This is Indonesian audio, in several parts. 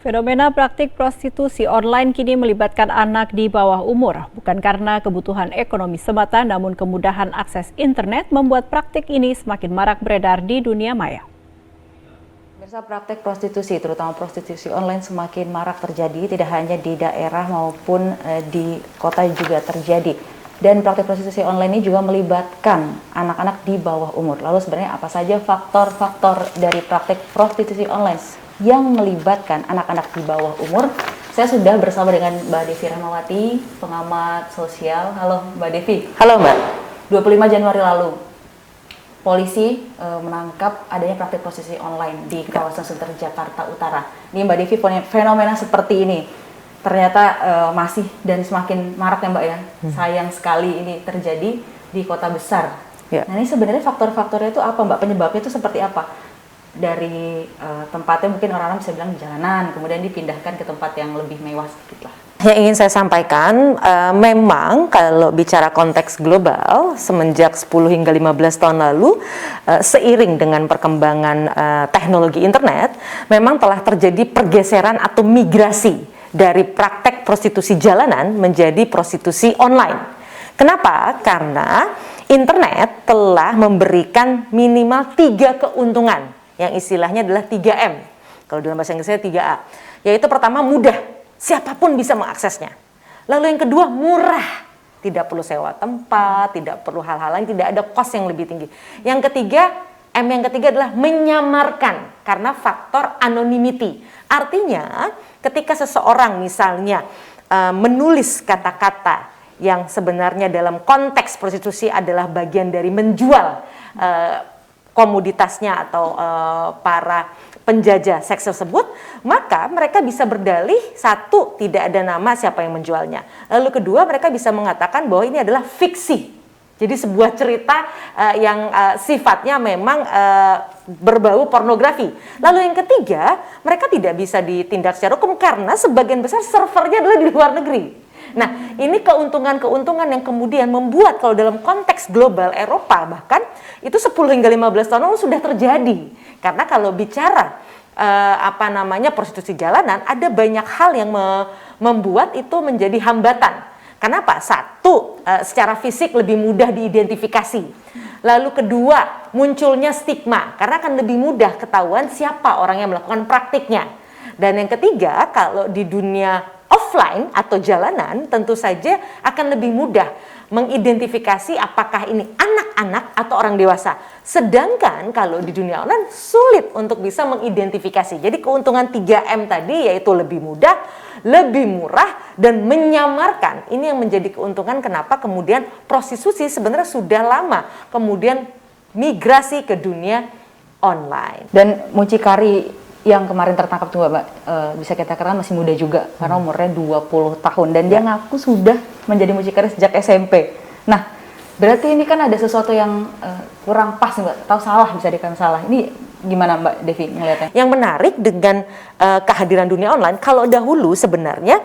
Fenomena praktik prostitusi online kini melibatkan anak di bawah umur. Bukan karena kebutuhan ekonomi semata, namun kemudahan akses internet membuat praktik ini semakin marak beredar di dunia maya. Pemirsa, praktek prostitusi, terutama prostitusi online semakin marak terjadi, tidak hanya di daerah maupun di kota juga terjadi. Dan praktek prostitusi online ini juga melibatkan anak-anak di bawah umur. Lalu sebenarnya apa saja faktor-faktor dari praktek prostitusi online yang melibatkan anak-anak di bawah umur? Saya sudah bersama dengan Mbak Devi Rahmawati, pengamat sosial. Halo Mbak Devi. Halo Mbak. 25 Januari lalu, polisi menangkap adanya praktik prostitusi online di kawasan Sunter, Jakarta Utara. Ini Mbak Devi, fenomena seperti ini ternyata masih dan semakin marak ya Mbak ya. Sayang sekali ini terjadi di kota besar. Ya. Nah ini sebenarnya faktor-faktornya itu apa Mbak? Penyebabnya itu seperti apa? Dari tempatnya mungkin orang-orang bisa bilang di jalanan, kemudian dipindahkan ke tempat yang lebih mewah sedikit lah. Yang ingin saya sampaikan, memang kalau bicara konteks global, semenjak 10 hingga 15 tahun lalu, seiring dengan perkembangan teknologi internet, memang telah terjadi pergeseran atau migrasi dari praktek prostitusi jalanan menjadi prostitusi online. Kenapa? Karena internet telah memberikan minimal 3 keuntungan, yang istilahnya adalah 3M. Kalau dalam bahasa Inggrisnya 3A. Yaitu pertama, mudah. Siapapun bisa mengaksesnya. Lalu yang kedua, murah. Tidak perlu sewa tempat, tidak perlu hal-hal lain, tidak ada cost yang lebih tinggi. Yang ketiga, yang ketiga adalah menyamarkan karena faktor anonymity. Artinya, ketika seseorang misalnya menulis kata-kata yang sebenarnya dalam konteks prostitusi adalah bagian dari menjual komoditasnya atau para penjajah seks tersebut, maka mereka bisa berdalih, satu, tidak ada nama siapa yang menjualnya. Lalu kedua, mereka bisa mengatakan bahwa ini adalah fiksi. Jadi sebuah cerita yang sifatnya memang berbau pornografi. Lalu yang ketiga, mereka tidak bisa ditindak secara hukum karena sebagian besar servernya adalah di luar negeri. Nah, ini keuntungan-keuntungan yang kemudian membuat kalau dalam konteks global Eropa bahkan itu 10 hingga 15 tahun lalu sudah terjadi. Karena kalau bicara prostitusi jalanan, ada banyak hal yang membuat itu menjadi hambatan. Kenapa? Satu, secara fisik lebih mudah diidentifikasi. Lalu kedua, munculnya stigma karena akan lebih mudah ketahuan siapa orang yang melakukan praktiknya. Dan yang ketiga, kalau di dunia offline atau jalanan tentu saja akan lebih mudah mengidentifikasi apakah ini anak-anak atau orang dewasa. Sedangkan kalau di dunia online sulit untuk bisa mengidentifikasi. Jadi keuntungan 3M tadi yaitu lebih mudah, lebih murah, dan menyamarkan. Ini yang menjadi keuntungan kenapa kemudian prostitusi sebenarnya sudah lama kemudian migrasi ke dunia online. Dan mucikari yang kemarin tertangkap tuh Mbak, bisa kita katakan masih muda juga karena umurnya 20 tahun dan dia ngaku sudah menjadi mucikari sejak SMP. Nah, berarti ini kan ada sesuatu yang kurang pas Mbak, atau salah, bisa dikatakan salah. Ini gimana Mbak Devi melihatnya? Yang menarik dengan kehadiran dunia online, kalau dahulu sebenarnya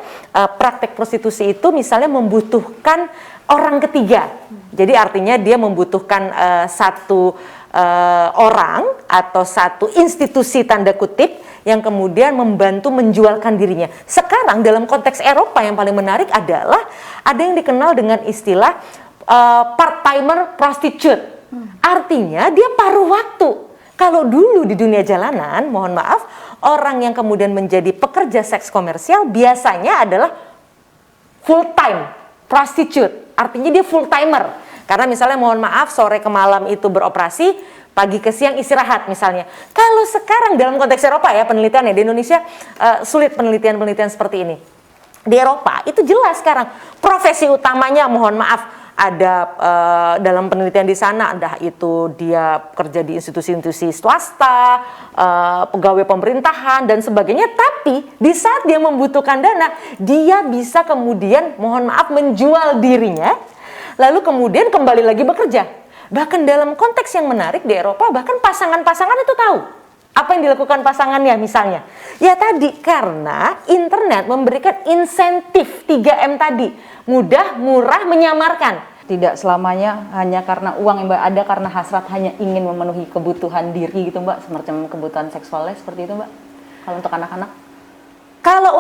praktek prostitusi itu misalnya membutuhkan orang ketiga. Jadi artinya dia membutuhkan satu orang atau satu institusi tanda kutip yang kemudian membantu menjualkan dirinya. Sekarang dalam konteks Eropa yang paling menarik adalah ada yang dikenal dengan istilah part-timer prostitute. Artinya dia paruh waktu. Kalau dulu di dunia jalanan, mohon maaf, orang yang kemudian menjadi pekerja seks komersial biasanya adalah full-time prostitute. Artinya dia full-timer. Karena misalnya mohon maaf sore ke malam itu beroperasi, pagi ke siang istirahat misalnya. Kalau sekarang dalam konteks Eropa ya penelitiannya, di Indonesia sulit penelitian-penelitian seperti ini. Di Eropa itu jelas sekarang profesi utamanya mohon maaf ada dalam penelitian di sana, entah itu dia kerja di institusi-institusi swasta, pegawai pemerintahan dan sebagainya, tapi di saat dia membutuhkan dana, dia bisa kemudian mohon maaf menjual dirinya, lalu kemudian kembali lagi bekerja. Bahkan dalam konteks yang menarik di Eropa, bahkan pasangan-pasangan itu tahu apa yang dilakukan pasangannya misalnya. Ya tadi, karena internet memberikan insentif 3M tadi. Mudah, murah, menyamarkan. Tidak selamanya hanya karena uang yang Mbak, ada karena hasrat hanya ingin memenuhi kebutuhan diri gitu Mbak, semacam kebutuhan seksualnya seperti itu Mbak, kalau untuk anak-anak?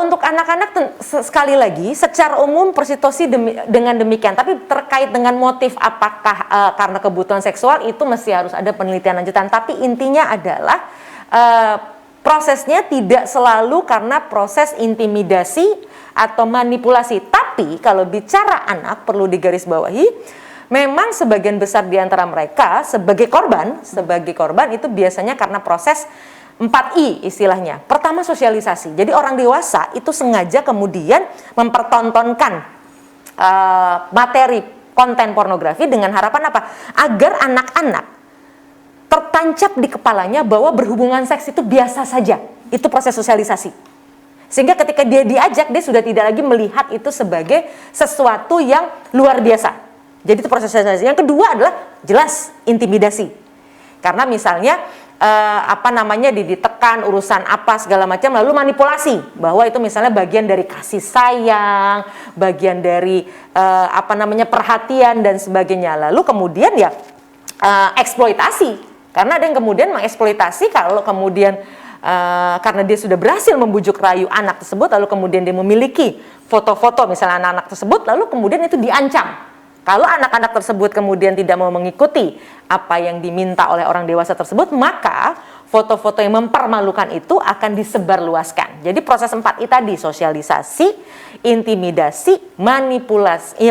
Kalau untuk anak-anak sekali lagi secara umum prostitusi dengan demikian, tapi terkait dengan motif apakah karena kebutuhan seksual itu mesti harus ada penelitian lanjutan. Tapi intinya adalah prosesnya tidak selalu karena proses intimidasi atau manipulasi. Tapi kalau bicara anak perlu digarisbawahi, memang sebagian besar di antara mereka sebagai korban itu biasanya karena proses 4I istilahnya. Pertama, sosialisasi. Jadi orang dewasa itu sengaja kemudian mempertontonkan materi konten pornografi dengan harapan apa? Agar anak-anak tertancap di kepalanya bahwa berhubungan seks itu biasa saja. Itu proses sosialisasi. Sehingga ketika dia diajak, dia sudah tidak lagi melihat itu sebagai sesuatu yang luar biasa. Jadi itu proses sosialisasi. Yang kedua adalah jelas intimidasi. Karena misalnya ditekan urusan apa segala macam, lalu manipulasi bahwa itu misalnya bagian dari kasih sayang, bagian dari perhatian dan sebagainya. Lalu kemudian ya eksploitasi, karena ada yang kemudian mengeksploitasi kalau kemudian karena dia sudah berhasil membujuk rayu anak tersebut, lalu kemudian dia memiliki foto-foto misalnya anak-anak tersebut, lalu kemudian itu diancam. Kalau anak-anak tersebut kemudian tidak mau mengikuti apa yang diminta oleh orang dewasa tersebut, maka foto-foto yang mempermalukan itu akan disebarluaskan. Jadi proses 4I tadi, sosialisasi, intimidasi,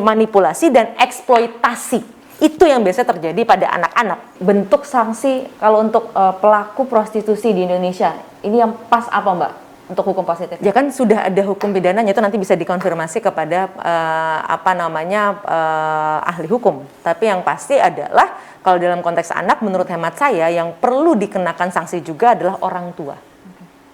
manipulasi dan eksploitasi. Itu yang biasa terjadi pada anak-anak. Bentuk sanksi kalau untuk pelaku prostitusi di Indonesia, ini yang pas apa Mbak? Untuk hukum positif? Ya kan sudah ada hukum pidananya, itu nanti bisa dikonfirmasi kepada ahli hukum. Tapi yang pasti adalah kalau dalam konteks anak, menurut hemat saya yang perlu dikenakan sanksi juga adalah orang tua.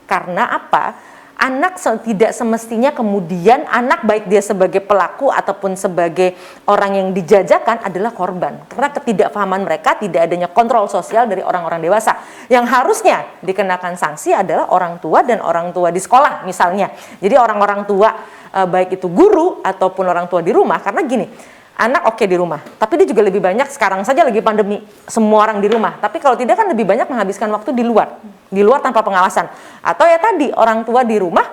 Karena apa? Anak tidak semestinya kemudian anak baik dia sebagai pelaku ataupun sebagai orang yang dijajakan adalah korban. Karena ketidakpahaman mereka, tidak adanya kontrol sosial dari orang-orang dewasa. Yang harusnya dikenakan sanksi adalah orang tua dan orang tua di sekolah misalnya. Jadi orang-orang tua baik itu guru ataupun orang tua di rumah, karena gini, anak oke di rumah, tapi dia juga lebih banyak sekarang saja lagi pandemi, semua orang di rumah. Tapi kalau tidak kan lebih banyak menghabiskan waktu di luar tanpa pengawasan. Atau ya tadi orang tua di rumah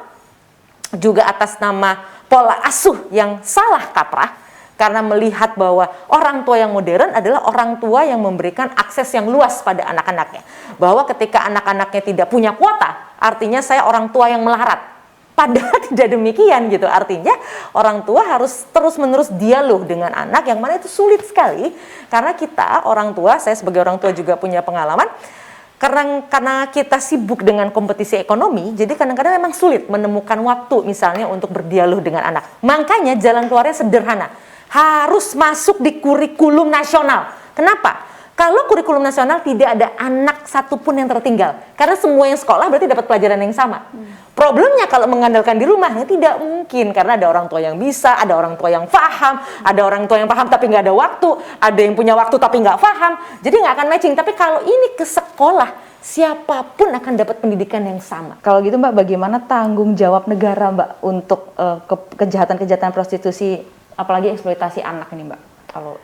juga atas nama pola asuh yang salah kaprah, karena melihat bahwa orang tua yang modern adalah orang tua yang memberikan akses yang luas pada anak-anaknya. Bahwa ketika anak-anaknya tidak punya kuota, artinya saya orang tua yang melarat. Padahal tidak demikian gitu, artinya orang tua harus terus-menerus dialog dengan anak, yang mana itu sulit sekali karena kita orang tua, saya sebagai orang tua juga punya pengalaman, karena kita sibuk dengan kompetisi ekonomi, jadi kadang-kadang memang sulit menemukan waktu misalnya untuk berdialog dengan anak. Makanya jalan keluarnya sederhana, harus masuk di kurikulum nasional. Kenapa? Kalau kurikulum nasional tidak ada anak satupun yang tertinggal, karena semua yang sekolah berarti dapat pelajaran yang sama. Problemnya kalau mengandalkan di rumah tidak mungkin, karena ada orang tua yang bisa, ada orang tua yang paham, ada orang tua yang paham tapi nggak ada waktu, ada yang punya waktu tapi nggak paham, jadi nggak akan matching. Tapi kalau ini ke sekolah, siapapun akan dapat pendidikan yang sama. Kalau gitu Mbak, bagaimana tanggung jawab negara Mbak untuk kejahatan-kejahatan prostitusi, apalagi eksploitasi anak ini Mbak? Kalau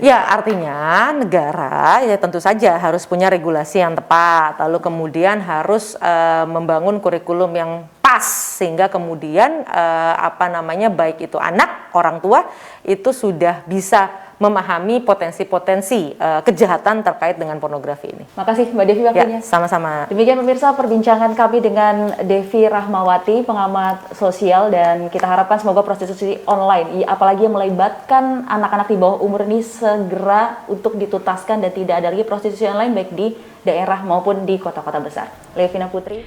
ya, artinya negara ya tentu saja harus punya regulasi yang tepat, lalu kemudian harus membangun kurikulum yang pas, sehingga kemudian baik itu anak, orang tua itu sudah bisa memahami potensi-potensi kejahatan terkait dengan pornografi ini. Makasih Mbak Devi waktunya. Ya, sama-sama. Demikian pemirsa perbincangan kami dengan Devi Rahmawati, pengamat sosial, dan kita harapkan semoga prostitusi online, apalagi yang melibatkan anak-anak di bawah umur ini, segera untuk dituntaskan dan tidak ada lagi prostitusi online baik di daerah maupun di kota-kota besar. Levina Putri.